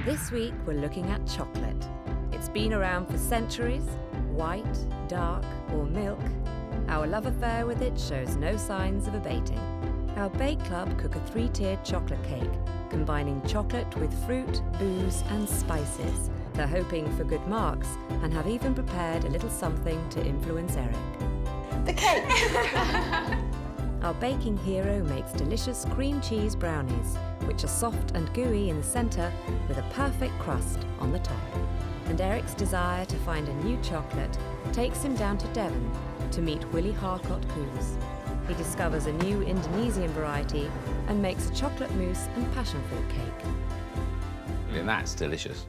This week we're looking at chocolate. It's been around for centuries, white, dark or milk. Our love affair with it shows no signs of abating. Our Bake Club cook a 3-tiered chocolate cake, combining chocolate with fruit, booze and spices. They're hoping for good marks and have even prepared a little something to influence Eric. The cake! Our baking hero makes delicious cream cheese brownies, which are soft and gooey in the centre with a perfect crust on the top. And Eric's desire to find a new chocolate takes him down to Devon to meet Willie Harcourt-Koos. He discovers a new Indonesian variety and makes a chocolate mousse and passion fruit cake. Yeah, that's delicious.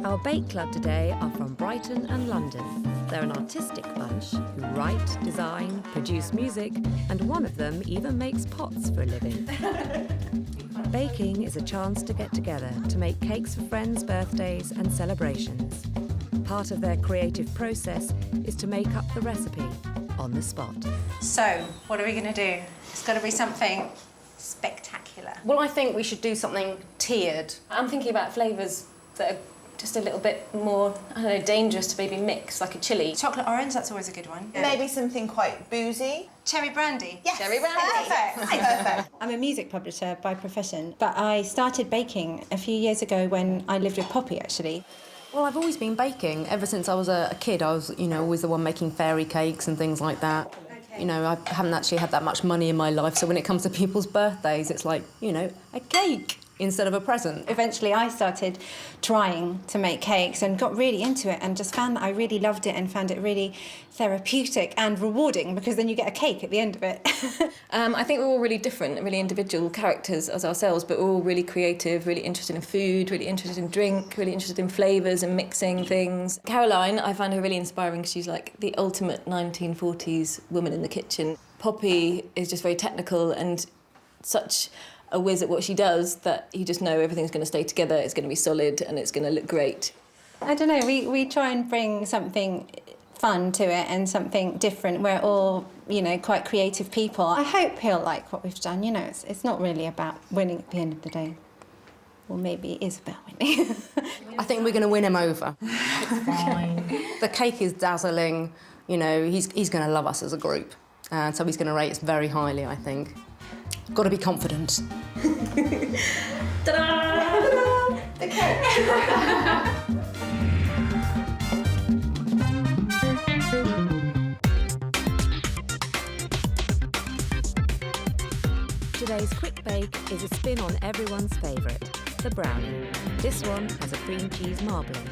Our Bake Club today are from Brighton and London. They're an artistic bunch who write, design, produce music, and one of them even makes pots for a living. Baking is a chance to get together to make cakes for friends' birthdays and celebrations. Part of their creative process is to make up the recipe on the spot. So, what are we going to do? It's got to be something spectacular. Well, I think we should do something tiered. I'm thinking about flavours that are just a little bit more, I don't know, dangerous to maybe mix, like a chilli. Chocolate orange, that's always a good one. Maybe something quite boozy. Cherry brandy. Yes. Cherry brandy. Perfect. Perfect. I'm a music publisher by profession, but I started baking a few years ago when I lived with Poppy, actually. Well, I've always been baking. Ever since I was a kid, I was, always the one making fairy cakes and things like that. I haven't actually had that much money in my life, so when it comes to people's birthdays, it's like, a cake instead of a present. Eventually, I started trying to make cakes and got really into it and just found that I really loved it and found it really therapeutic and rewarding because then you get a cake at the end of it. I think we're all really different, really individual characters as ourselves, but we're all really creative, really interested in food, really interested in drink, really interested in flavours and mixing things. Caroline, I find her really inspiring because she's like the ultimate 1940s woman in the kitchen. Poppy is just very technical and such a whiz at what she does that you just know everything's going to stay together, it's going to be solid and it's going to look great. I don't know, we try and bring something fun to it and something different. We're all, quite creative people. I hope he'll like what we've done. It's not really about winning at the end of the day. Well, maybe it is about winning. I think we're going to win him over. It's fine. The cake is dazzling. He's going to love us as a group. So he's going to rate us very highly, I think. Got to be confident. Ta-da! The cake. Today's quick bake is a spin on everyone's favourite, the brownie. This one has a cream cheese marbling.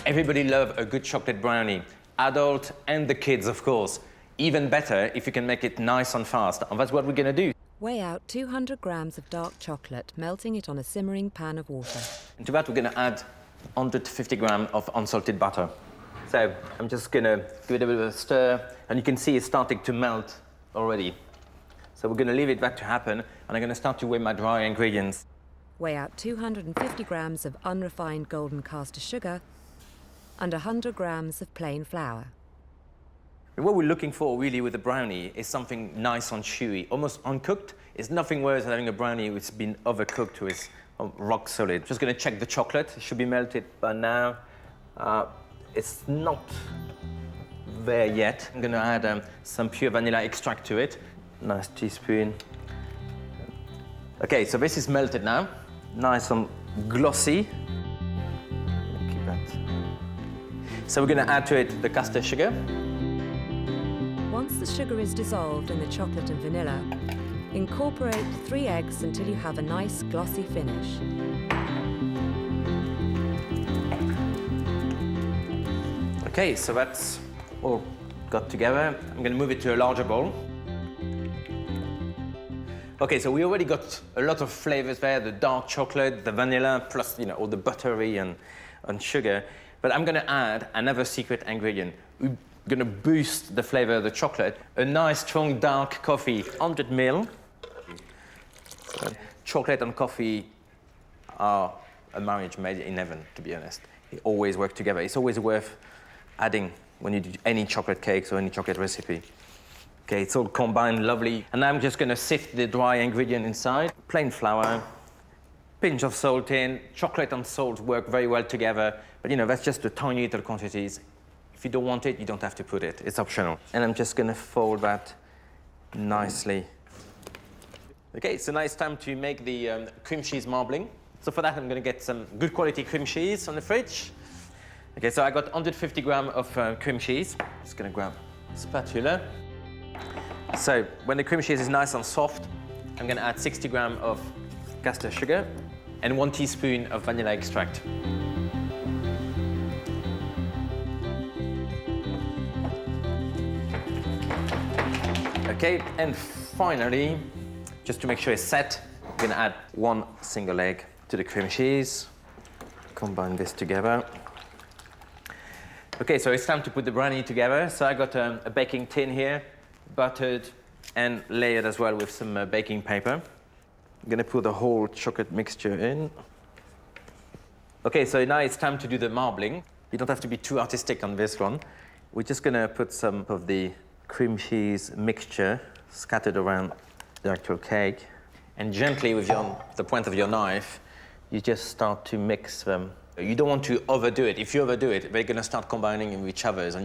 Everybody loves a good chocolate brownie. Adult and the kids, of course. Even better if you can make it nice and fast. And that's what we're going to do. Weigh out 200 grams of dark chocolate, melting it on a simmering pan of water. And to that, we're going to add 150 grams of unsalted butter. So I'm just going to give it a bit of a stir, and you can see it's starting to melt already. So we're going to leave that to happen, and I'm going to start to weigh my dry ingredients. Weigh out 250 grams of unrefined golden caster sugar and 100 grams of plain flour. What we're looking for really with a brownie is something nice and chewy, almost uncooked. It's nothing worse than having a brownie which has been overcooked to its rock solid. Just going to check the chocolate. It should be melted by now. It's not there yet. I'm going to add some pure vanilla extract to it. Nice teaspoon. Okay, so this is melted now. Nice and glossy. Keep that. So we're going to add to it the caster sugar. Once the sugar is dissolved in the chocolate and vanilla, incorporate 3 eggs until you have a nice glossy finish. Okay, so that's all got together. I'm going to move it to a larger bowl. Okay, so we already got a lot of flavors there, the dark chocolate, the vanilla, plus, all the buttery and sugar. But I'm going to add another secret ingredient. We're going to boost the flavor of the chocolate. A nice, strong, dark coffee, 100 ml. So, chocolate and coffee are a marriage made in heaven, to be honest. They always work together. It's always worth adding when you do any chocolate cakes or any chocolate recipe. Okay, it's all combined lovely. And now I'm just going to sift the dry ingredient inside. Plain flour, pinch of salt in. Chocolate and salt work very well together, but you know, that's just the tiny little quantities. If you don't want it, you don't have to put it. It's optional. And I'm just gonna fold that nicely. Okay, so now it's time to make the cream cheese marbling. So for that, I'm gonna get some good quality cream cheese on the fridge. Okay, so I got 150 grams of cream cheese. Just gonna grab a spatula. So when the cream cheese is nice and soft, I'm gonna add 60 grams of caster sugar and 1 teaspoon of vanilla extract. Okay, and finally, just to make sure it's set, I'm gonna add 1 single egg to the cream cheese. Combine this together. Okay, so it's time to put the brownie together. So I got a baking tin here, buttered and layered as well with some baking paper. I'm gonna put the whole chocolate mixture in. Okay, so now it's time to do the marbling. You don't have to be too artistic on this one. We're just gonna put some of the cream cheese mixture scattered around the actual cake. And gently with the point of your knife, you just start to mix them. You don't want to overdo it. If you overdo it, they're gonna start combining with each other and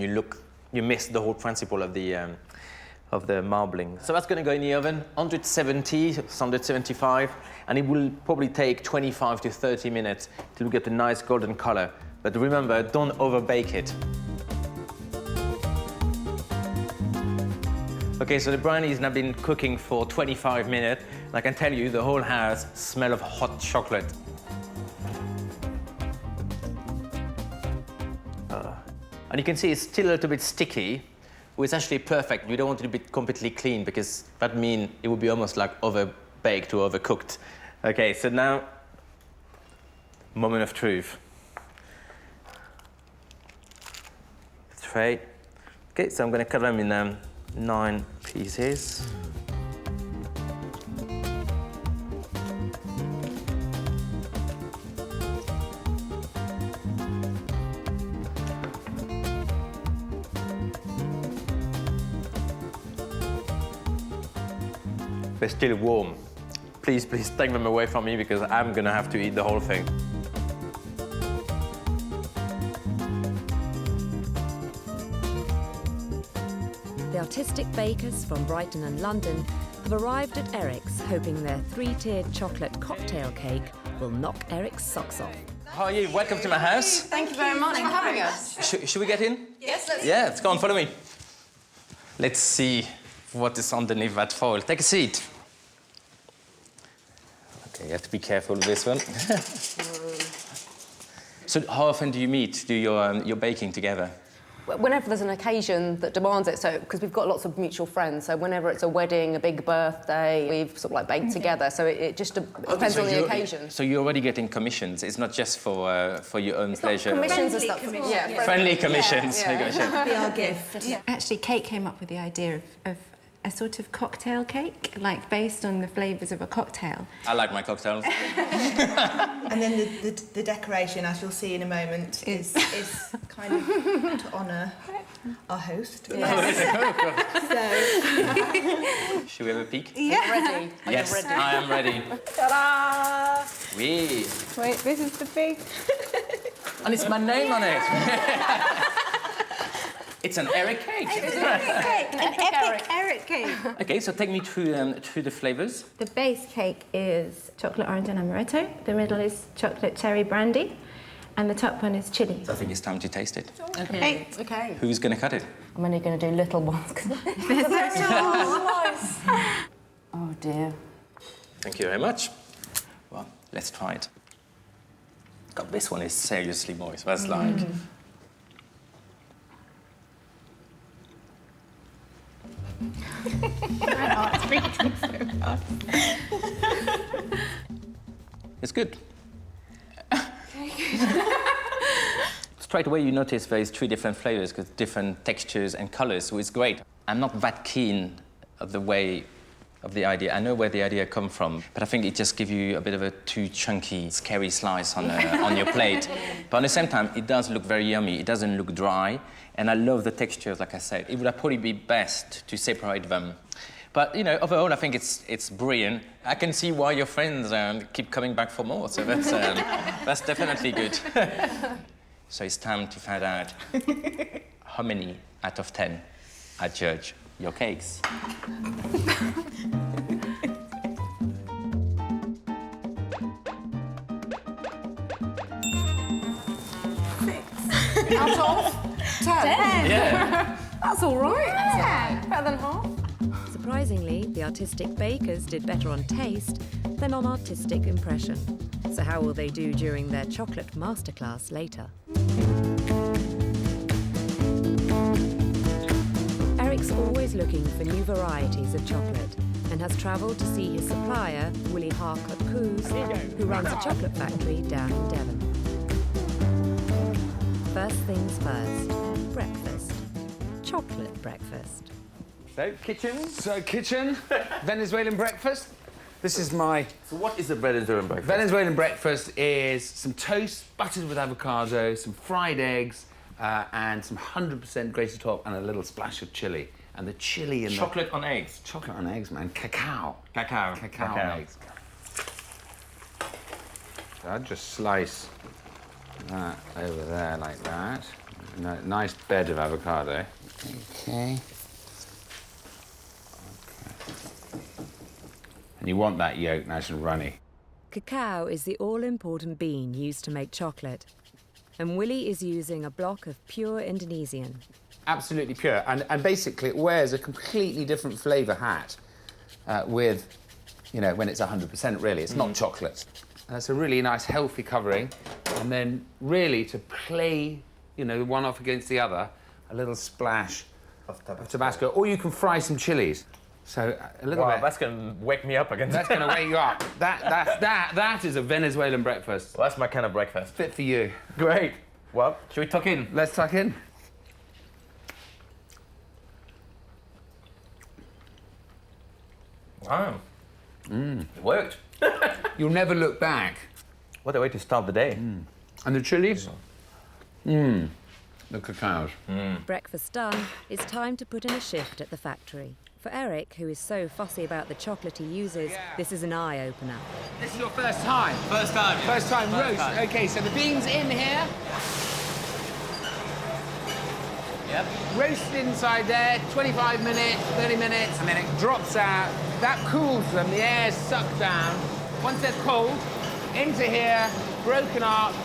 you miss the whole principle of the marbling. So that's gonna go in the oven, 170, 175, and it will probably take 25 to 30 minutes to get a nice golden color. But remember, don't overbake it. Okay, so the brownie's now been cooking for 25 minutes. And I can tell you, the whole house smells of hot chocolate. And you can see it's still a little bit sticky, which is actually perfect. You don't want it to be completely clean because that means it would be almost like overbaked or overcooked. Okay, so now, moment of truth. Tray. Okay, so I'm going to cut them in 9 pieces. They're still warm. Please, please take them away from me because I'm gonna have to eat the whole thing. The artistic bakers from Brighton and London have arrived at Eric's, hoping their 3-tiered chocolate cocktail cake will knock Eric's socks off. How are you? Welcome to my house. Thank you very much for having us. Should we get in? Yes, let's. Yeah, let's go on, follow me. Let's see what is underneath that foil. Take a seat. Okay, you have to be careful with this one. So how often do you meet, do your baking together? Whenever there's an occasion that demands it, so because we've got lots of mutual friends, so whenever it's a wedding, a big birthday, we've sort of like baked together. So it just depends on the occasion. So you're already getting commissions. It's not just for your own pleasure. Commissions and stuff. Yeah, friendly commissions. Yeah, yeah. There you go, Be our gift. Yeah. Actually, Kate came up with the idea of a sort of cocktail cake, like based on the flavours of a cocktail. I like my cocktails. And then the decoration, as you'll see in a moment, is kind of to honour our host. Yes. So, Should we have a peek? Yeah. Ready. Yes, Ready. I am ready. Ta-da! Oui. Wait, this is the big... And it's my name on it. It's an Eric cake. An epic Eric cake. Okay, so take me through the flavours. The base cake is chocolate orange and amaretto. The middle is chocolate cherry brandy. And the top one is chilli. So I think it's time to taste it. Okay. Okay. Who's going to cut it? I'm only going to do little ones. Nice. Oh dear. Thank you very much. Well, let's try it. God, this one is seriously moist. That's like... It's good. Straight away you notice there's 3 different flavors with different textures and colors, so it's great. I'm not that keen of the way of the idea. I know where the idea come from, but I think it just gives you a bit of a too chunky, scary slice on your plate. But at the same time, it does look very yummy. It doesn't look dry, and I love the textures, like I said. It would probably be best to separate them. But, you know, overall, I think it's brilliant. I can see why your friends keep coming back for more, so that's definitely good. So it's time to find out how many out of 10 I judge your cakes. Out of 10. Yeah. That's all right. Yeah. Better than half. Surprisingly, the artistic bakers did better on taste than on artistic impression. So how will they do during their chocolate masterclass later? Eric's always looking for new varieties of chocolate and has travelled to see his supplier, Willie Harcourt Coos, who runs a chocolate factory down in Devon. First things first, breakfast. Chocolate breakfast. So, kitchen, Venezuelan breakfast. This is my... So what is a Venezuelan breakfast? Venezuelan breakfast is some toast, buttered with avocado, some fried eggs, and some 100% grated top and a little splash of chilli. And the chilli and Chocolate on eggs. Chocolate on eggs, man. Cacao. Cacao. On eggs. So I'd just slice that over there like that. Nice bed of avocado. Okay. And you want that yolk nice and runny. Cacao is the all-important bean used to make chocolate. And Willie is using a block of pure Indonesian. Absolutely pure. And basically it wears a completely different flavour hat with, you know, when it's 100% really. It's not chocolate. And that's a really nice healthy covering. And then really to play, you know, one off against the other, a little splash of Tabasco. Or you can fry some chilies. So a little bit. That's going to wake me up again. That's going to wake you up. That is a Venezuelan breakfast. Well, that's my kind of breakfast. Fit for you. Great. Well, should we tuck in? Let's tuck in. Wow. It worked. You'll never look back. What a way to start the day. And the chilies? The cacaos. Breakfast done, it's time to put in a shift at the factory. For Eric, who is so fussy about the chocolate he uses, this is an eye-opener. This is your first time? First time. Yeah. First time roast. OK, so the beans in here. Yep. Roasted inside there, 25 minutes, 30 minutes, and then it drops out. That cools them, the air's sucked down. Once they're cold, into here, broken up,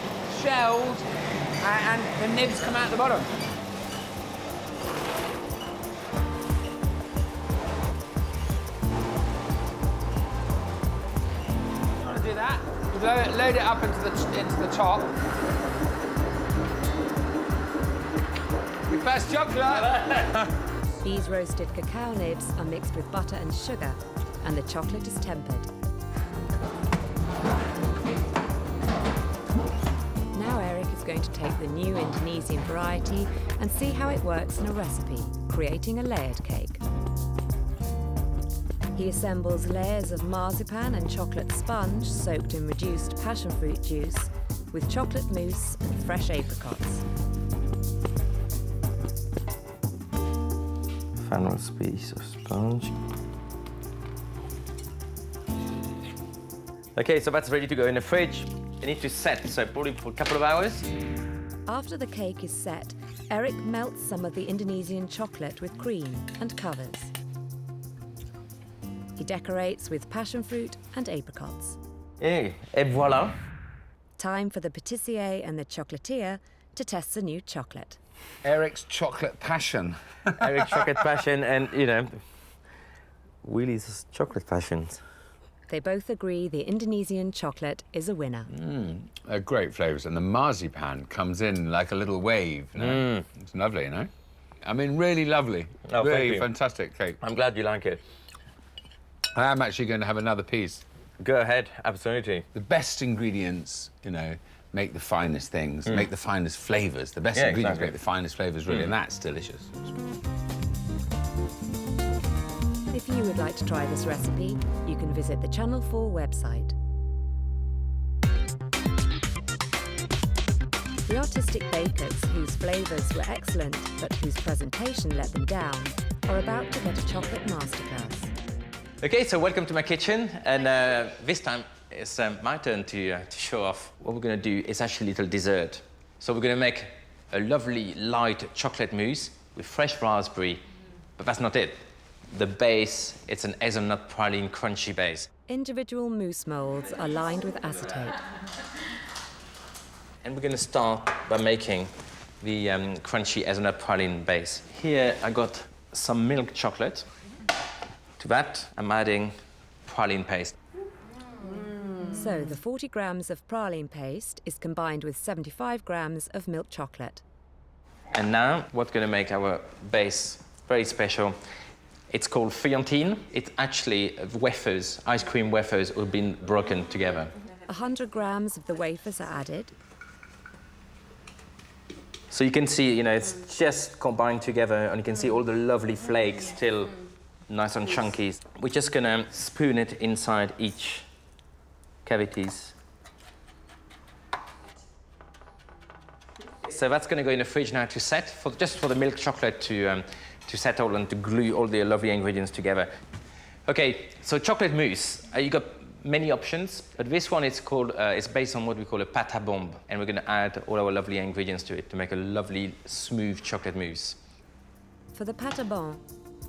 shelled, and the nibs come out the bottom. You want to do that? Load it up into the top. Your first chocolate. These roasted cacao nibs are mixed with butter and sugar, and the chocolate is tempered. Now Eric is going to take the new Indonesian variety and see how it works in a recipe, creating a layered cake. He assembles layers of marzipan and chocolate sponge soaked in reduced passion fruit juice with chocolate mousse and fresh apricots. Final piece of sponge. Okay, so that's ready to go in the fridge. It needs to set, so probably for a couple of hours. After the cake is set, Eric melts some of the Indonesian chocolate with cream and covers. He decorates with passion fruit and apricots. Et voilà. Time for the patissier and the chocolatier to test the new chocolate. Eric's chocolate passion. Eric's chocolate passion and, you know, Willie's chocolate passions. They both agree the Indonesian chocolate is a winner. They're great flavours, and the marzipan comes in like a little wave. You know? It's lovely, you know? I mean, really lovely. Oh, really thank you. fantastic cake. I'm glad you like it. I am actually going to have another piece. Go ahead, absolutely. The best ingredients, you know, make the finest things, make the finest flavours. The best ingredients make the finest flavours, really, and that's delicious. If you would like to try this recipe, you can visit the Channel 4 website. The artistic bakers, whose flavours were excellent but whose presentation let them down, are about to get a chocolate masterclass. Okay, so welcome to my kitchen, and this time it's my turn to show off. What we're going to do is actually a little dessert. So we're going to make a lovely light chocolate mousse with fresh raspberry, but that's not it. The base, it's an hazelnut praline crunchy base. Individual mousse moulds are lined with acetate. And we're going to start by making the crunchy hazelnut praline base. Here I got some milk chocolate. To that, I'm adding praline paste. So the 40 grams of praline paste is combined with 75 grams of milk chocolate. And now, what's going to make our base very special, it's called feuillantine. It's actually wafers, ice cream wafers, who have been broken together. 100 grams of the wafers are added. So you can see, it's just combined together, and you can see all the lovely flakes still nice and chunky. We're just going to spoon it inside each cavities. So that's going to go in the fridge now to set, just for the milk chocolate to settle and to glue all the lovely ingredients together. Okay, so chocolate mousse. You got many options, but this one is called, it's based on what we call a pâte à bombe, and we're going to add all our lovely ingredients to it to make a lovely, smooth chocolate mousse. For the pâte à bombe,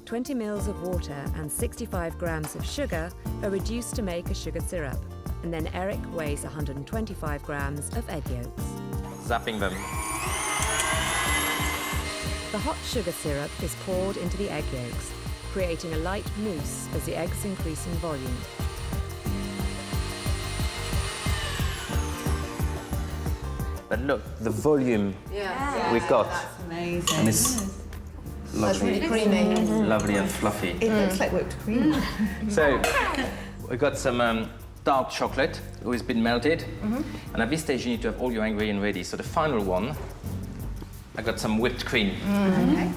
20 ml of water and 65 grams of sugar are reduced to make a sugar syrup, and then Eric weighs 125 grams of egg yolks. Zapping them. The hot sugar syrup is poured into the egg yolks, creating a light mousse as the eggs increase in volume. But look, the volume we've got. That's amazing. And it's lovely, That's really creamy. lovely and fluffy. It looks like whipped cream. So we've got some dark chocolate who has been melted. And at this stage, you need to have all your ingredients ready. So the final one, I got some whipped cream. Okay.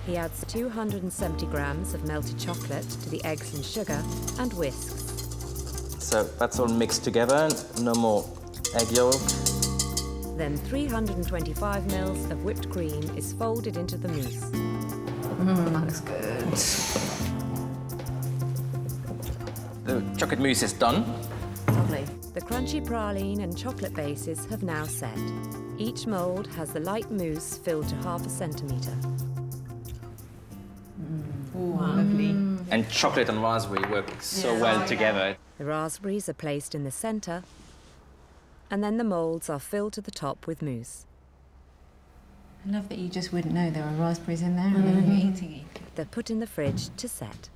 He adds 270 grams of melted chocolate to the eggs and sugar and whisks. So that's all mixed together. No more egg yolk. Then 325 ml of whipped cream is folded into the mousse. That looks good. The chocolate mousse is done. Lovely. The crunchy praline and chocolate bases have now set. Each mould has the light mousse filled to 0.5 centimetre. Lovely. And chocolate and raspberry work so well together. The raspberries are placed in the centre, and then the moulds are filled to the top with mousse. I love that you just wouldn't know there are raspberries in there and then you're eating it. They're put in the fridge to set.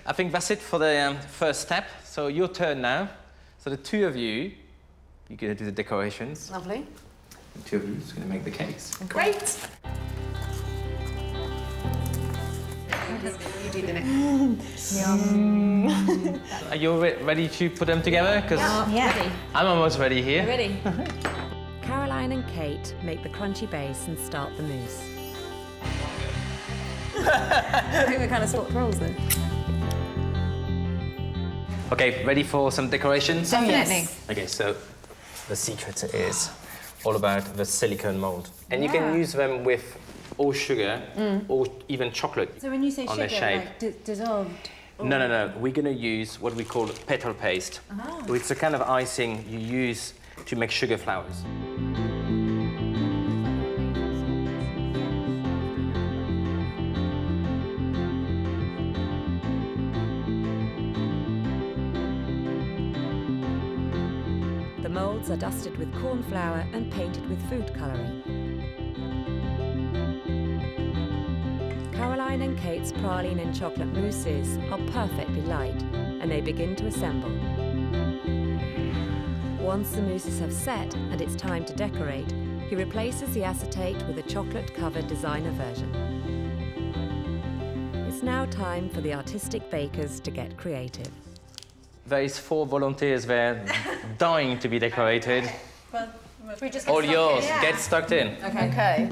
I think that's it for the first step. So your turn now. So the two of you, you're going to do the decorations. Lovely. The two of you are going to make the cakes. Great. You do the next. Are you ready to put them together? Because Yeah. I'm almost ready here. Ready? Caroline and Kate make the crunchy base and start the mousse. I think we kind of swapped roles then. Okay, ready for some decorations? Definitely. Okay, so the secret is all about the silicone mold. And you can use them with or sugar or even chocolate So when you say on sugar, their shape. like dissolved? No. We're going to use what we call petal paste. It's a kind of icing you use to make sugar flowers. The moulds are dusted with corn flour and painted with food colouring. Caroline and Kate's praline and chocolate mousses are perfectly light, and they begin to assemble. Once the mousses have set and it's time to decorate, he replaces the acetate with a chocolate-covered designer version. It's now time for the artistic bakers to get creative. There is 4 volunteers there dying to be decorated. We just All yours. Get stuck in. Okay.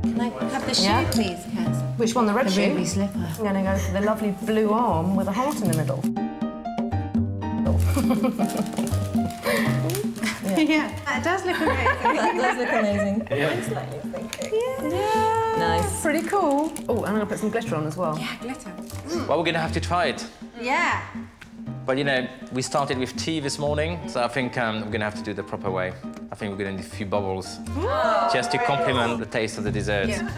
Can I have the shoe, Yeah. please, Cass? Which one, the red The shoe? ruby slipper. I'm going to go for the lovely blue arm with a heart in the middle. Yeah, that does look amazing. That does look amazing. Yeah. Nice. Pretty cool. Oh, and I'm gonna put some glitter on as well. Yeah, glitter. Well, we're gonna have to try it. Yeah. But you know, we started with tea this morning, so I think we're gonna have to do the proper way. I think we're gonna need a few bubbles just to complement the taste of the dessert. Yeah.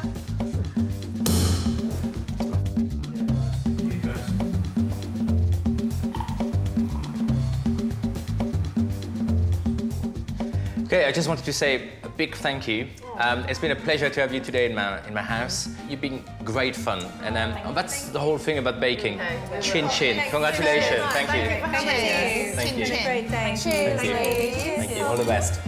Okay, I just wanted to say a big thank you. It's been a pleasure to have you today in my house. You've been great fun, and that's the whole thing about baking. Chin chin. Congratulations. Thank you. Thank you. Thank you. Great day. Thank you. All the best.